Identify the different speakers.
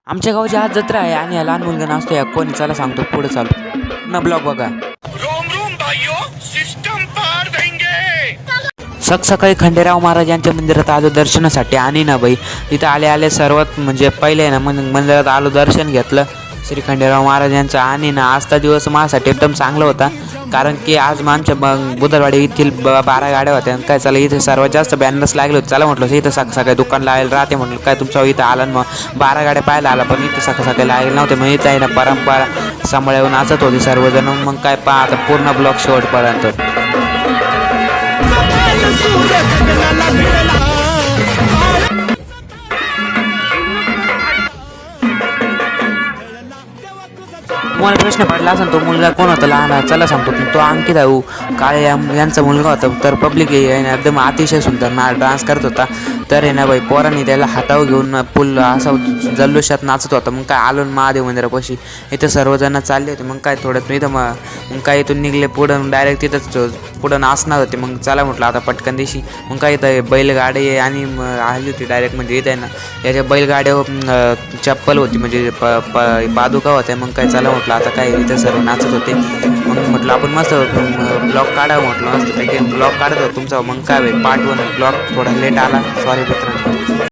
Speaker 1: आमच्या गावाची आज जत्रा आहे आणि हा लहान मुलगा नाचतो या कोणी चला सांगतो पुढे चालू ना ब्लॉग बघा.
Speaker 2: रोम रोम भाइयों, सिस्टम पार देंगे.
Speaker 1: सकाळी खंडेराव महाराज यांच्या मंदिरात आलो दर्शनासाठी आणि ना बाई तिथं आले सर्वात म्हणजे पहिले ना मंदिरात आलो दर्शन घेतलं श्री खंडेराव महाराज यांचं. आणि ना आजचा दिवस माझ्यासाठी एकदम चांगला होता कारण की आज आमच्या बुधवाडी येथील 12 गाड्या होत्या. काय चला इथे सर्वात जास्त बॅनर्स लागले होते. चला म्हटलं इथं सकाळी दुकान लावायला राहते म्हटलं काय तुमचा इथं आला मग 12 गाड्या पाहायला आला पण इथं सकाळी लागले नव्हते. मग इथं आहे ना परंपरा सांभाळून नाचत होती सर्वजण. मग काय पहा आता पूर्ण ब्लॉग शेवटपर्यंत. तुम्हाला प्रश्न पडला असेल तो मुलगा कोण होता लहान चला सांगतो तो अंकित आहे काळे यांचा मुलगा होता. तर पब्लिक एकदम अतिशय सुंदर डान्स करत होता. तर आहे ना बाई पोरांनी त्याला हातावर घेऊन फुल असा जल्लोषात नाचत होता. मग काय आलो महादेव मंदिरापाशी इथं सर्वजण चालले होते. मग काय थोडं इथं मग काय इथून निघले पुढं डायरेक्ट तिथंच पुढं नाचणार होते. मग चला म्हटलं आता पटकन दिवशी मग काय इथं बैलगाडी आणि आली होती डायरेक्ट म्हणजे इथं आहे ना याच्या बैलगाड्यावर चप्पल होती म्हणजे पादुका होत्या. मग काय चला म्हटलं आता काय इथं सर्व नाचत होते. मग म्हटलं आपण मस्त ब्लॉग काढावं म्हटलं मस्त काही ब्लॉग काढत होतो तुमचा. मग काय पार्ट 1 ब्लॉग थोडा लेट आला सॉरी मित्रांनो.